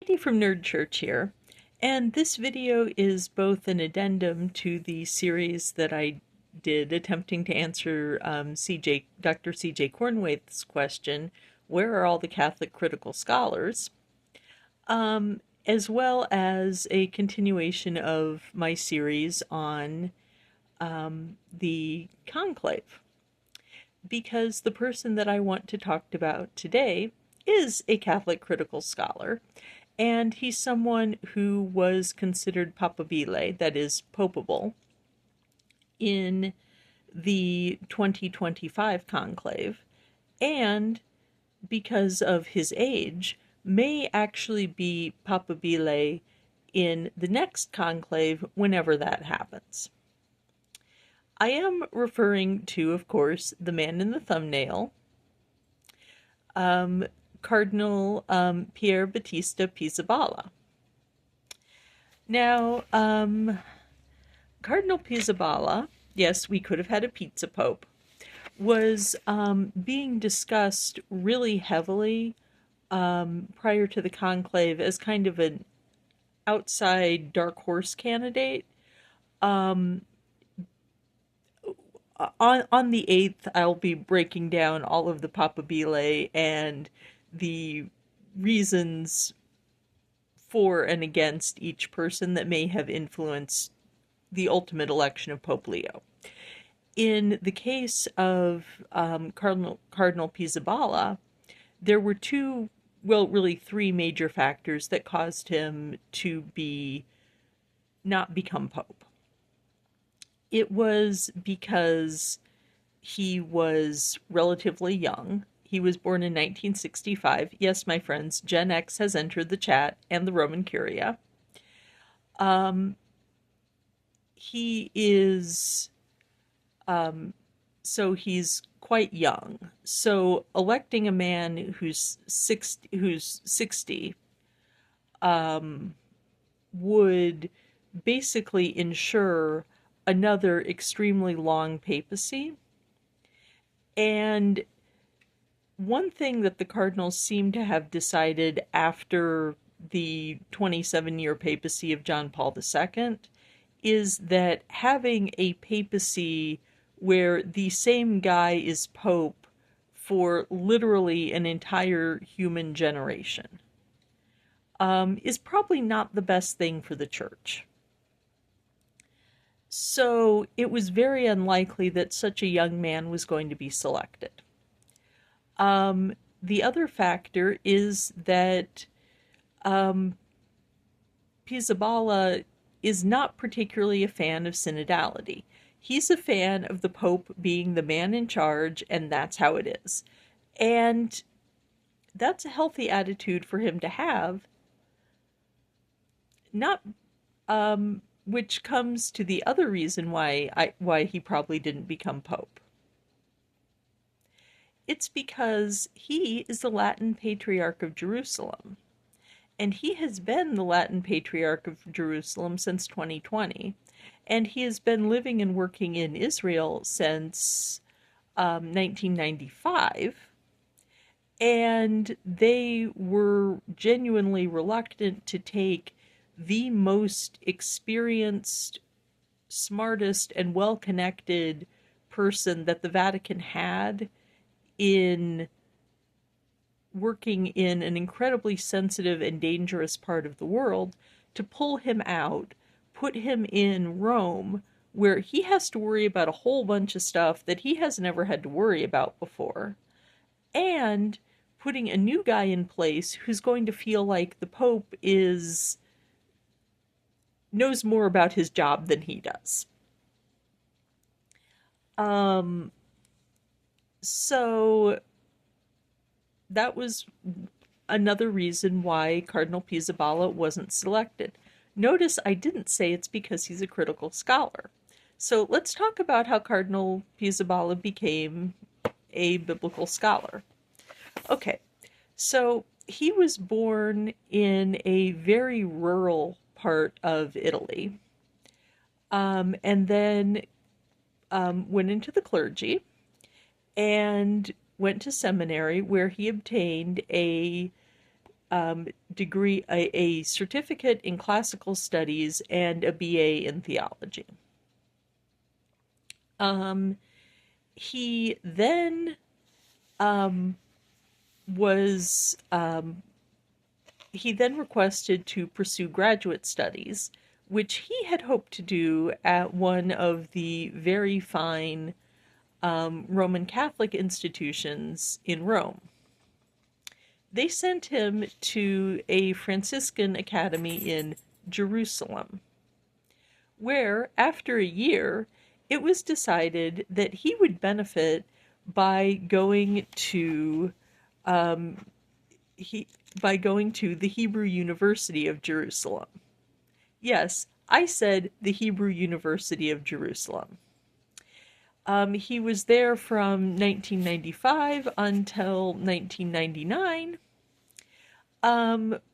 Katie from Nerd Church here, and this video is both an addendum to the series that I did attempting to answer Dr. C.J. Cornwaith's question, where are all the Catholic critical scholars? As well as a continuation of my series on the conclave, because the person that I want to talk about today is a Catholic critical scholar, and he's someone who was considered papabile, that is, popeable, in the 2025 conclave, and because of his age, may actually be papabile in the next conclave whenever that happens. I am referring to, of course, the man in the thumbnail, Cardinal Pier Battista Pizzaballa. Now, Cardinal Pizzaballa, yes, we could have had a pizza pope, was being discussed really heavily prior to the conclave as kind of an outside dark horse candidate. On the 8th, I'll be breaking down all of the papabile and the reasons for and against each person that may have influenced the ultimate election of Pope Leo. In the case of Cardinal Pizzaballa, there were really three major factors that caused him to not become Pope. It was because he was relatively young. He was born in 1965. Yes, my friends, Gen X has entered the chat, and the Roman Curia. He is, so he's quite young. So electing a man who's 60, would basically ensure another extremely long papacy. And one thing that the cardinals seem to have decided after the 27-year papacy of John Paul II is that having a papacy where the same guy is pope for literally an entire human generation is probably not the best thing for the church. So it was very unlikely that such a young man was going to be selected. The other factor is that Pizzaballa is not particularly a fan of synodality. He's a fan of the Pope being the man in charge, and that's how it is. And that's a healthy attitude for him to have. Not, which comes to the other reason why he probably didn't become Pope. It's because he is the Latin Patriarch of Jerusalem, and he has been the Latin Patriarch of Jerusalem since 2020, and he has been living and working in Israel since 1995, and they were genuinely reluctant to take the most experienced, smartest, and well-connected person that the Vatican had in working in an incredibly sensitive and dangerous part of the world, to pull him out, put him in Rome, where he has to worry about a whole bunch of stuff that he has never had to worry about before, and putting a new guy in place who's going to feel like the Pope knows more about his job than he does. So that was another reason why Cardinal Pizzaballa wasn't selected. Notice I didn't say it's because he's a critical scholar. So let's talk about how Cardinal Pizzaballa became a biblical scholar. Okay, so he was born in a very rural part of Italy, and then went into the clergy and went to seminary, where he obtained a degree, a certificate in classical studies, and a BA in theology. He then um, was he then requested to pursue graduate studies, which he had hoped to do at one of the very fine Roman Catholic institutions in Rome. They sent him to a Franciscan academy in Jerusalem, where, after a year, it was decided that he would benefit by going to the Hebrew University of Jerusalem. Yes, I said the Hebrew University of Jerusalem. He was there from 1995 until 1999,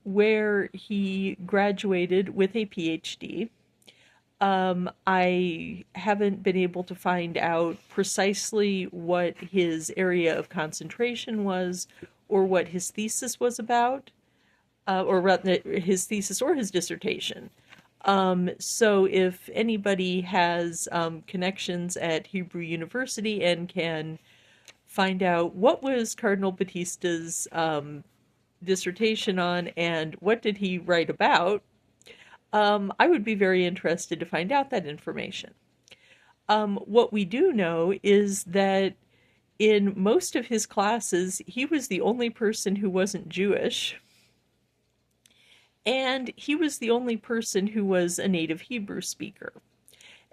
where he graduated with a PhD. I haven't been able to find out precisely what his area of concentration was, or what his thesis was about, or rather his thesis or his dissertation. So if anybody has connections at Hebrew University and can find out what was Cardinal Batista's dissertation on and what did he write about, I would be very interested to find out that information. What we do know is that in most of his classes, he was the only person who wasn't Jewish, and he was the only person who was a native Hebrew speaker.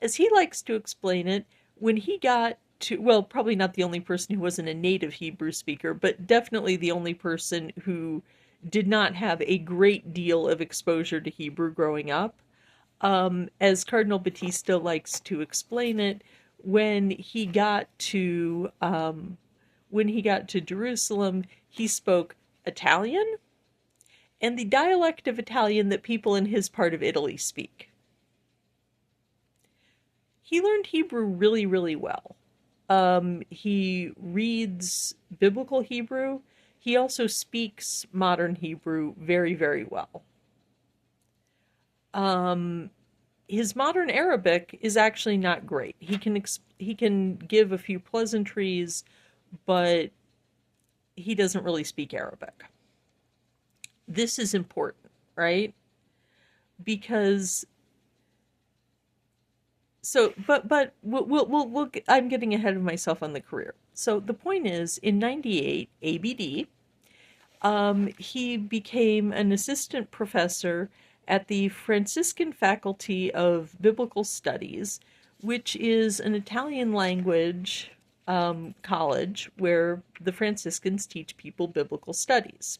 As he likes to explain it, when he got to, well, probably not the only person who wasn't a native Hebrew speaker, but definitely the only person who did not have a great deal of exposure to Hebrew growing up. As Cardinal Batista likes to explain it, when he got to Jerusalem, he spoke Italian and the dialect of Italian that people in his part of Italy speak. He learned Hebrew really, really well. He reads biblical Hebrew. He also speaks modern Hebrew very, very well. His modern Arabic is actually not great. He can give a few pleasantries, but he doesn't really speak Arabic. This is important, right? Because I'm getting ahead of myself on the career. So the point is, in 98 ABD, he became an assistant professor at the Franciscan Faculty of Biblical Studies, which is an Italian language college where the Franciscans teach people biblical studies.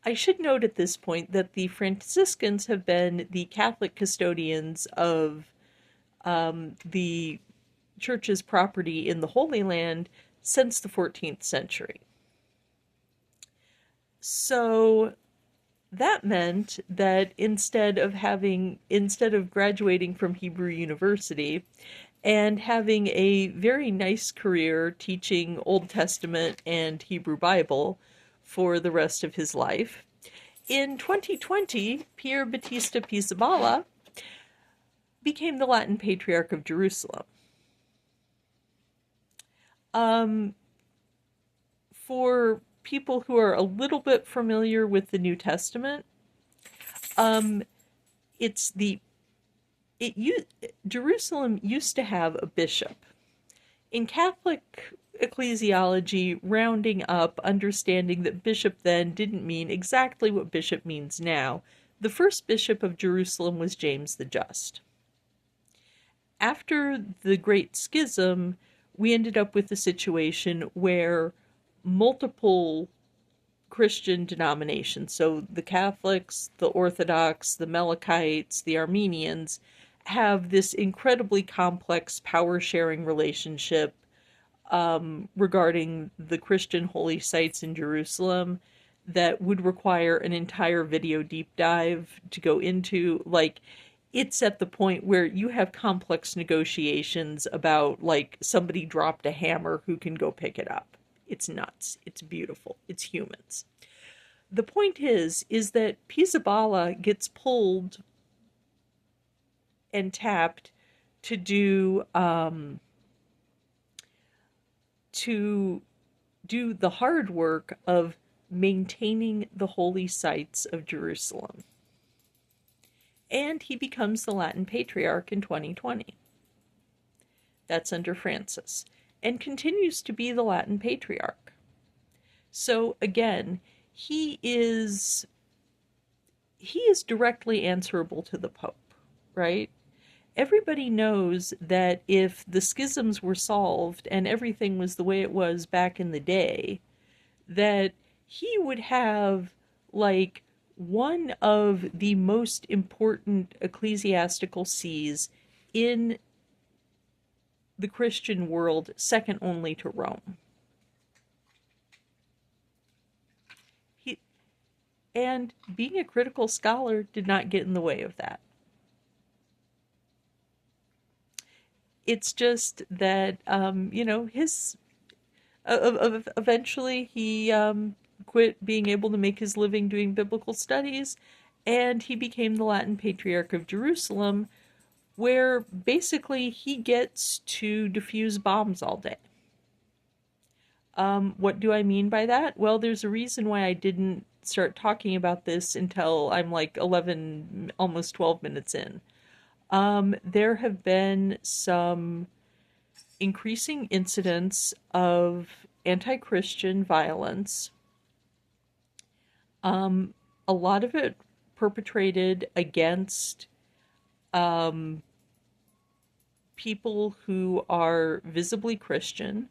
I should note at this point that the Franciscans have been the Catholic custodians of the church's property in the Holy Land since the 14th century. So that meant that instead of graduating from Hebrew University and having a very nice career teaching Old Testament and Hebrew Bible for the rest of his life, in 2020, Pier Battista Pizzaballa became the Latin Patriarch of Jerusalem. For people who are a little bit familiar with the New Testament, Jerusalem used to have a bishop. In Catholic ecclesiology, rounding up, understanding that bishop then didn't mean exactly what bishop means now, the first bishop of Jerusalem was James the Just. After the Great Schism, we ended up with a situation where multiple Christian denominations, so the Catholics, the Orthodox, the Melkites, the Armenians, have this incredibly complex power-sharing relationship regarding the Christian holy sites in Jerusalem that would require an entire video deep dive to go into. Like, it's at the point where you have complex negotiations about, like, somebody dropped a hammer, who can go pick it up. It's nuts. It's beautiful. It's humans. the point is that Pizzaballa gets pulled and tapped to to do the hard work of maintaining the holy sites of Jerusalem. And he becomes the Latin Patriarch in 2020. That's under Francis, and continues to be the Latin Patriarch. So again, he is directly answerable to the Pope, right? Everybody knows that if the schisms were solved and everything was the way it was back in the day, that he would have like one of the most important ecclesiastical sees in the Christian world, second only to Rome. And being a critical scholar did not get in the way of that. It's just that, eventually he quit being able to make his living doing biblical studies, and he became the Latin Patriarch of Jerusalem, where basically he gets to defuse bombs all day. What do I mean by that? Well, there's a reason why I didn't start talking about this until I'm like 11, almost 12 minutes in. There have been some increasing incidents of anti-Christian violence. A lot of it perpetrated against people who are visibly Christian.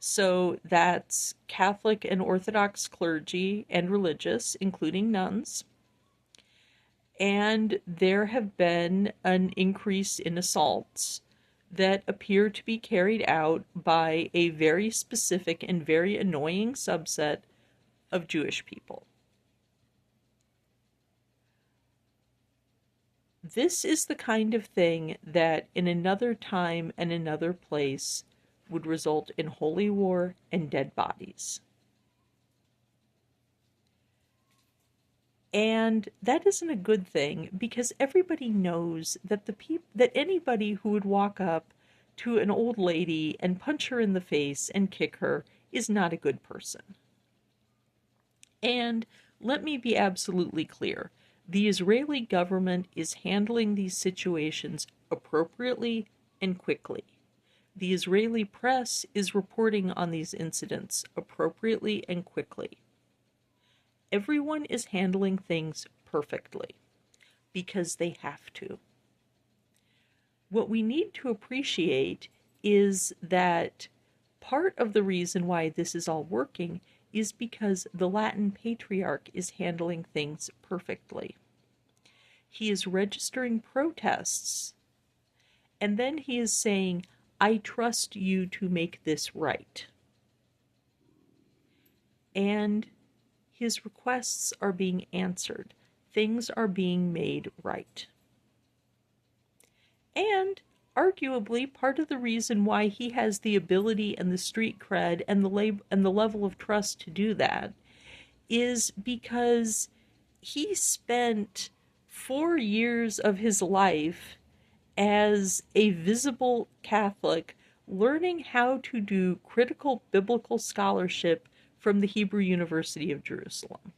So that's Catholic and Orthodox clergy and religious, including nuns. And there have been an increase in assaults that appear to be carried out by a very specific and very annoying subset of Jewish people. This is the kind of thing that in another time and another place would result in holy war and dead bodies. And that isn't a good thing, because everybody knows that that anybody who would walk up to an old lady and punch her in the face and kick her is not a good person. And let me be absolutely clear. The Israeli government is handling these situations appropriately and quickly. The Israeli press is reporting on these incidents appropriately and quickly. Everyone is handling things perfectly because they have to. What we need to appreciate is that part of the reason why this is all working is because the Latin Patriarch is handling things perfectly. He is registering protests, and then he is saying, I trust you to make this right. And his requests are being answered. Things are being made right. And arguably, part of the reason why he has the ability and the street cred and the level of trust to do that is because he spent 4 years of his life as a visible Catholic learning how to do critical biblical scholarship from the Hebrew University of Jerusalem.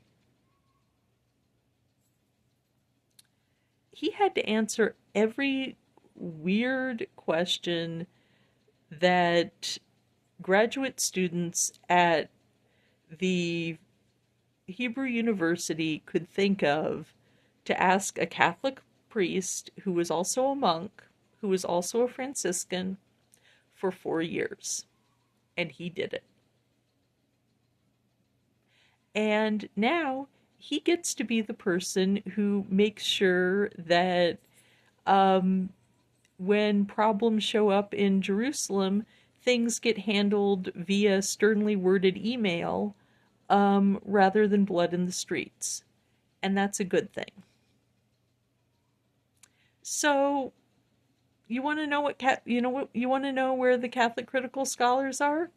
He had to answer every weird question that graduate students at the Hebrew University could think of to ask a Catholic priest who was also a monk, who was also a Franciscan, for 4 years. And he did it. And now he gets to be the person who makes sure that when problems show up in Jerusalem, things get handled via sternly worded email rather than blood in the streets. And that's a good thing. So, you want to know you want to know where the Catholic critical scholars are?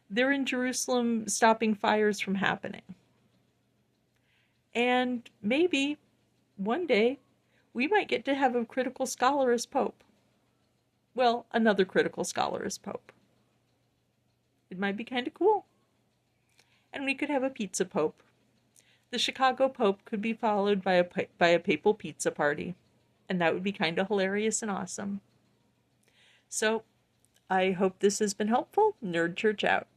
They're in Jerusalem stopping fires from happening. And maybe one day we might get to have a critical scholar as Pope. Well, another critical scholar as Pope. It might be kind of cool. And we could have a pizza Pope. The Chicago Pope could be followed by a papal pizza party. And that would be kind of hilarious and awesome. So, I hope this has been helpful. Nerd Church out.